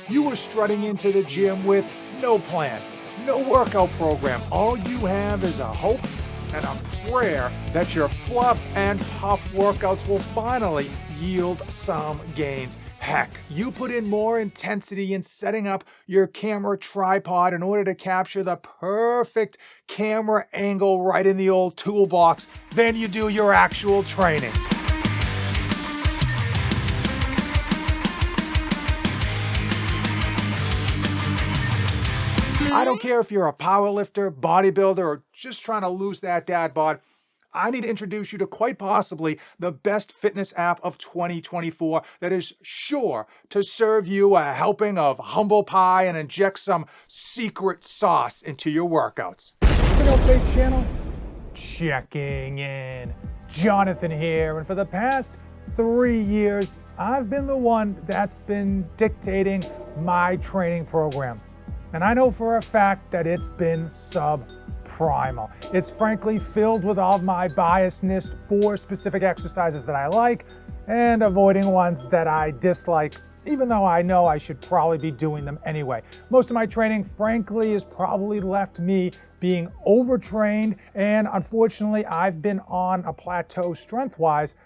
You were strutting into the gym with no plan, no workout program. All you have is a hope and a prayer that your fluff and puff workouts will finally yield some gains. Heck, you put in more intensity in setting up your camera tripod in order to capture the perfect camera angle right in the old toolbox than you do your actual training. I don't care if you're a powerlifter, bodybuilder, or just trying to lose that dad bod. I need to introduce you to quite possibly the best fitness app of 2024 that is sure to serve you a helping of humble pie and inject some secret sauce into your workouts. Juggernaut AI channel, checking in. Jonathan here, and for the past 3 years, I've been the one that's been dictating my training program. And I know for a fact that it's been subprimal. It's frankly filled with all of my biasness for specific exercises that I like and avoiding ones that I dislike, even though I know I should probably be doing them anyway. Most of my training, frankly, has probably left me being overtrained, and unfortunately, I've been on a plateau strength-wise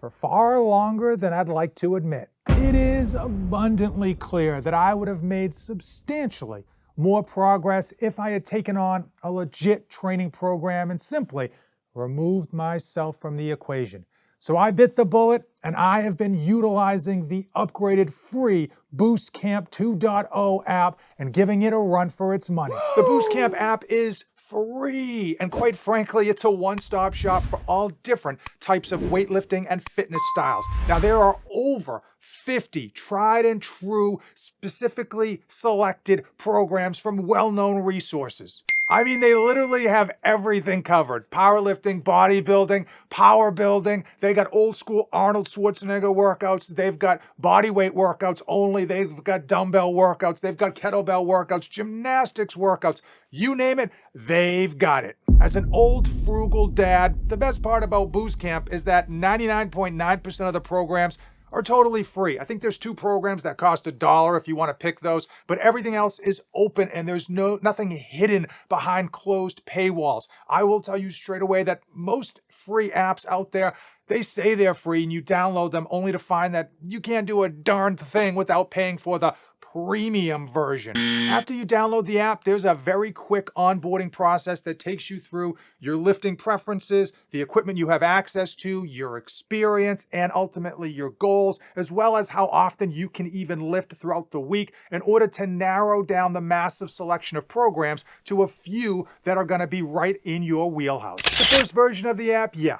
for far longer than I'd like to admit. It is abundantly clear that I would have made substantially more progress if I had taken on a legit training program and simply removed myself from the equation. So I bit the bullet, and I have been utilizing the upgraded free BoostCamp 2.0 app and giving it a run for its money. The BoostCamp app is free, and quite frankly, it's a one-stop shop for all different types of weightlifting and fitness styles. Now, there are over 50 tried and true, specifically selected programs from well-known resources. I mean, they literally have everything covered. Powerlifting, bodybuilding, power building. They got old school Arnold Schwarzenegger workouts. They've got body weight workouts only. They've got dumbbell workouts. They've got kettlebell workouts, gymnastics workouts. You name it, they've got it. As an old frugal dad, the best part about BoostCamp is that 99.9% of the programs are totally free. I think there's 2 programs that cost $1 if you want to pick those, but everything else is open and there's nothing hidden behind closed paywalls. I will tell you straight away that most free apps out there, they say they're free and you download them only to find that you can't do a darn thing without paying for the premium version. After you download the app, there's a very quick onboarding process that takes you through your lifting preferences, the equipment you have access to, your experience, and ultimately your goals, as well as how often you can even lift throughout the week in order to narrow down the massive selection of programs to a few that are going to be right in your wheelhouse. The first version of the app, yeah,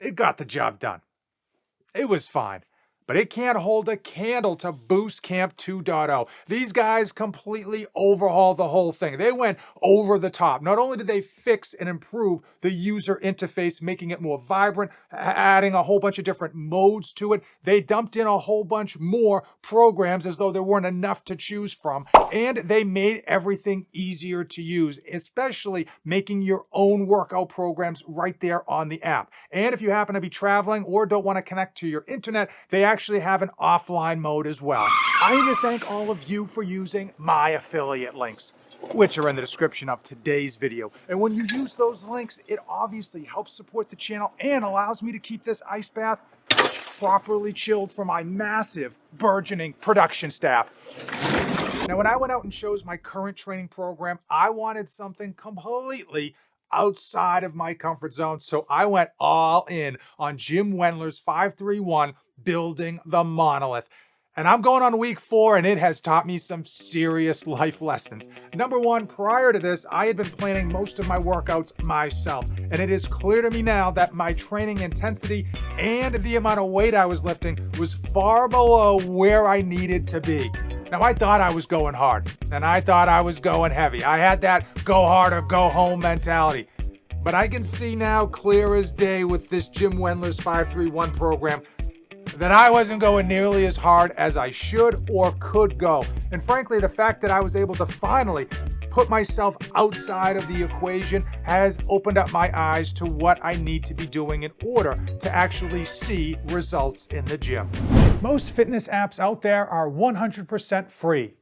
it got the job done. It was fine. But it can't hold a candle to BoostCamp 2.0. These guys completely overhauled the whole thing. They went over the top. Not only did they fix and improve the user interface, making it more vibrant, adding a whole bunch of different modes to it, they dumped in a whole bunch more programs as though there weren't enough to choose from, and they made everything easier to use, especially making your own workout programs right there on the app. And if you happen to be traveling or don't want to connect to your internet, they actually have an offline mode as well. I need to thank all of you for using my affiliate links, which are in the description of today's video. And when you use those links, it obviously helps support the channel and allows me to keep this ice bath properly chilled for my massive, burgeoning production staff. Now, when I went out and chose my current training program, I wanted something completely outside of my comfort zone, so I went all in on Jim Wendler's 531 Building the Monolith. And I'm going on week 4, and it has taught me some serious life lessons. Number 1, prior to this, I had been planning most of my workouts myself. And it is clear to me now that my training intensity and the amount of weight I was lifting was far below where I needed to be. Now, I thought I was going hard, and I thought I was going heavy. I had that go hard or go home mentality. But I can see now clear as day with this Jim Wendler's 531 program that I wasn't going nearly as hard as I should or could go. And frankly, the fact that I was able to finally put myself outside of the equation has opened up my eyes to what I need to be doing in order to actually see results in the gym. Most fitness apps out there are 100% free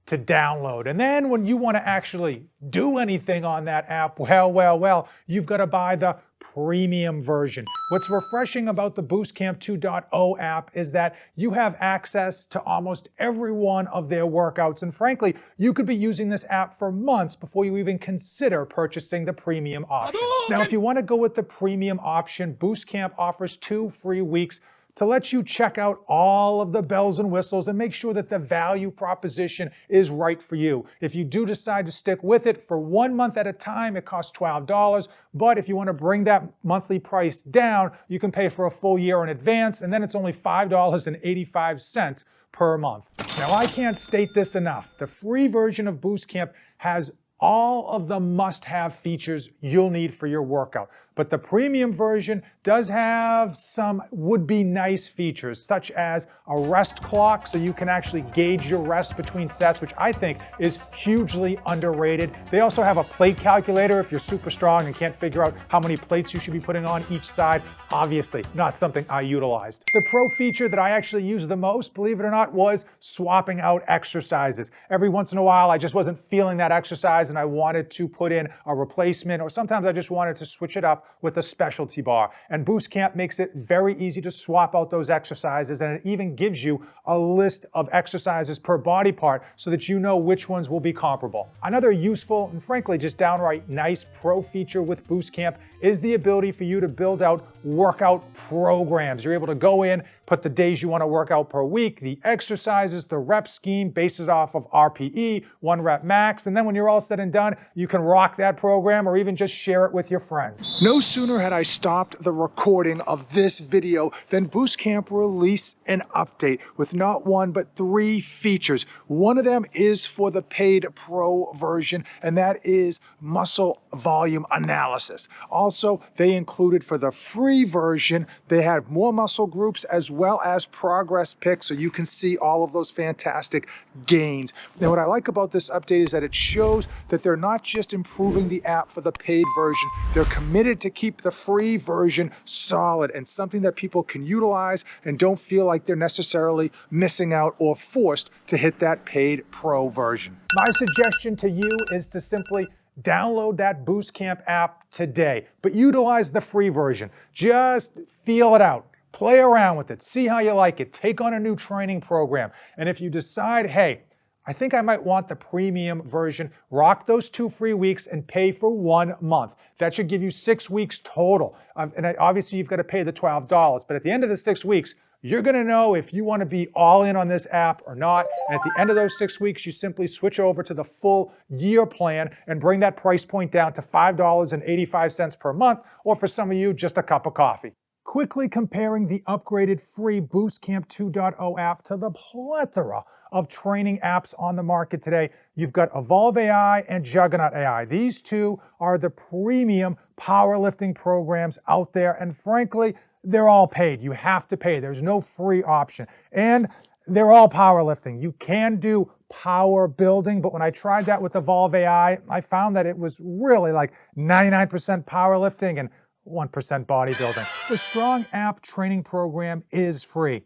to download. And then when you want to actually do anything on that app, well, you've got to buy the premium version. What's refreshing about the BoostCamp 2.0 app is that you have access to almost every one of their workouts. And frankly, you could be using this app for months before you even consider purchasing the premium option. Now, if you want to go with the premium option, BoostCamp offers 2 free weeks to let you check out all of the bells and whistles and make sure that the value proposition is right for you. If you do decide to stick with it for 1 month at a time, it costs $12. But if you want to bring that monthly price down, you can pay for a full year in advance, and then it's only $5.85 per month. Now, I can't state this enough. The free version of BoostCamp has all of the must-have features you'll need for your workout. But the premium version does have some would-be nice features, such as a rest clock, so you can actually gauge your rest between sets, which I think is hugely underrated. They also have a plate calculator if you're super strong and can't figure out how many plates you should be putting on each side. Obviously, not something I utilized. The pro feature that I actually used the most, believe it or not, was swapping out exercises. Every once in a while, I just wasn't feeling that exercise and I wanted to put in a replacement, or sometimes I just wanted to switch it up with a specialty bar. And BoostCamp makes it very easy to swap out those exercises, and it even gives you a list of exercises per body part so that you know which ones will be comparable. Another useful and frankly just downright nice pro feature with BoostCamp is the ability for you to build out workout programs. You're able to go in, put the days you want to work out per week, the exercises, the rep scheme, base it off of RPE, 1 rep max, and then when you're all said and done, you can rock that program or even just share it with your friends. No sooner had I stopped the recording of this video than BoostCamp released an update with not 1 but 3 features. One of them is for the paid pro version, and that is muscle volume analysis. Also, they included for the free version, they had more muscle groups as well as progress pics, so you can see all of those fantastic gains. Now, what I like about this update is that it shows that they're not just improving the app for the paid version, they're committed to keep the free version solid and something that people can utilize and don't feel like they're necessarily missing out or forced to hit that paid pro version. My suggestion to you is to simply download that BoostCamp app today, but utilize the free version. Just feel it out. Play around with it. See how you like it. Take on a new training program. And if you decide, hey, I think I might want the premium version, rock those 2 free weeks and pay for 1 month. That should give you 6 weeks total. And obviously you've got to pay the $12, but at the end of the 6 weeks, you're going to know if you want to be all in on this app or not. And at the end of those 6 weeks, you simply switch over to the full year plan and bring that price point down to $5.85 per month, or for some of you, just a cup of coffee. Quickly comparing the upgraded free BoostCamp 2.0 app to the plethora of training apps on the market today, you've got Evolve AI and Juggernaut AI. These two are the premium powerlifting programs out there, and frankly, they're all paid. You have to pay. There's no free option. And they're all powerlifting. You can do power building, but when I tried that with Evolve AI, I found that it was really like 99% powerlifting and 1% bodybuilding. The Strong app training program is free,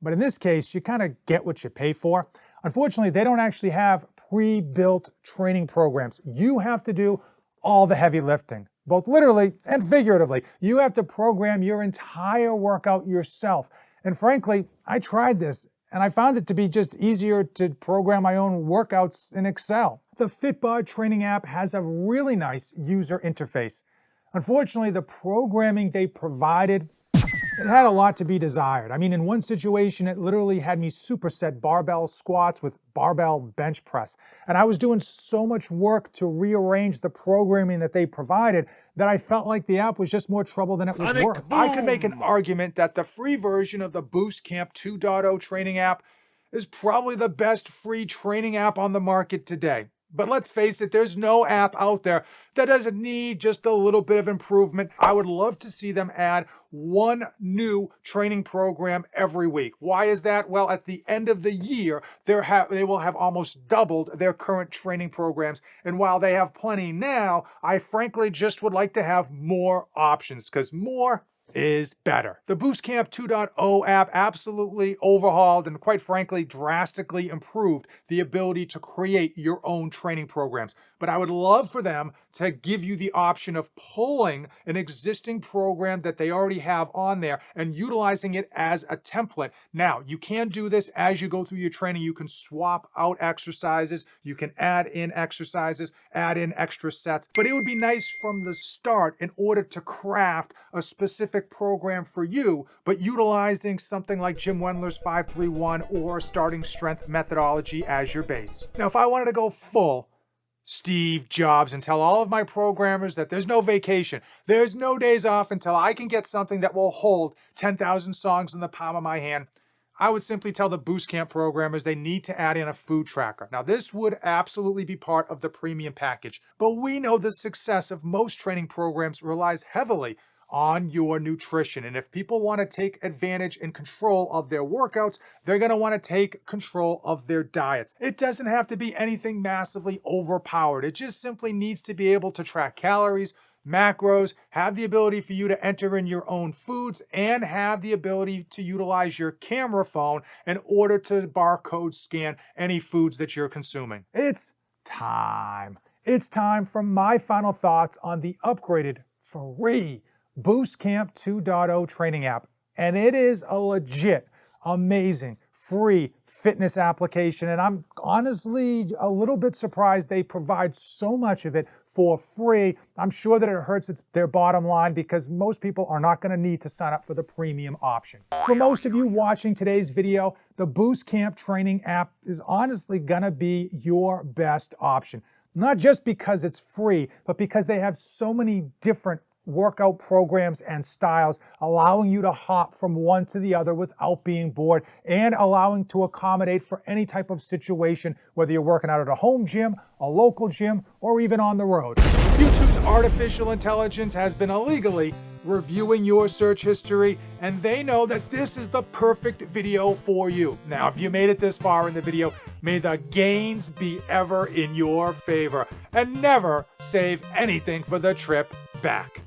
but in this case, you kind of get what you pay for. Unfortunately, they don't actually have pre-built training programs. You have to do all the heavy lifting, both literally and figuratively. You have to program your entire workout yourself. And frankly, I tried this and I found it to be just easier to program my own workouts in Excel. The Fitbod training app has a really nice user interface. Unfortunately, the programming they provided, it had a lot to be desired. I mean, in one situation, it literally had me superset barbell squats with barbell bench press. And I was doing so much work to rearrange the programming that they provided that I felt like the app was just more trouble than it was worth. I could make an argument that the free version of the BoostCamp 2.0 training app is probably the best free training app on the market today. But let's face it, there's no app out there that doesn't need just a little bit of improvement. I would love to see them add 1 new training program every week. Why is that? Well, at the end of the year, they will have almost doubled their current training programs. And while they have plenty now, I frankly just would like to have more options, because more is better. The BoostCamp 2.0 app absolutely overhauled and, quite frankly, drastically improved the ability to create your own training programs. But I would love for them to give you the option of pulling an existing program that they already have on there and utilizing it as a template. Now, you can do this as you go through your training. You can swap out exercises, you can add in exercises, add in extra sets, but it would be nice from the start in order to craft a specific program for you, but utilizing something like Jim Wendler's 531 or starting strength methodology as your base. Now, if I wanted to go full Steve Jobs and tell all of my programmers that there's no vacation, there's no days off until I can get something that will hold 10,000 songs in the palm of my hand, I would simply tell the BoostCamp programmers they need to add in a food tracker. Now, this would absolutely be part of the premium package, but we know the success of most training programs relies heavily on your nutrition. And if people want to take advantage and control of their workouts, they're going to want to take control of their diets. It doesn't have to be anything massively overpowered. It just simply needs to be able to track calories, macros, have the ability for you to enter in your own foods, and have the ability to utilize your camera phone in order to barcode scan any foods that you're consuming. It's time. It's time for my final thoughts on the upgraded free BoostCamp 2.0 training app. And it is a legit, amazing, free fitness application. And I'm honestly a little bit surprised they provide so much of it for free. I'm sure that it hurts their bottom line because most people are not going to need to sign up for the premium option. For most of you watching today's video, the BoostCamp training app is honestly going to be your best option. Not just because it's free, but because they have so many different workout programs and styles, allowing you to hop from one to the other without being bored, and allowing to accommodate for any type of situation, whether you're working out at a home gym, a local gym, or even on the road. YouTube's artificial intelligence has been illegally reviewing your search history, and they know that this is the perfect video for you. Now, if you made it this far in the video, may the gains be ever in your favor, and never save anything for the trip back.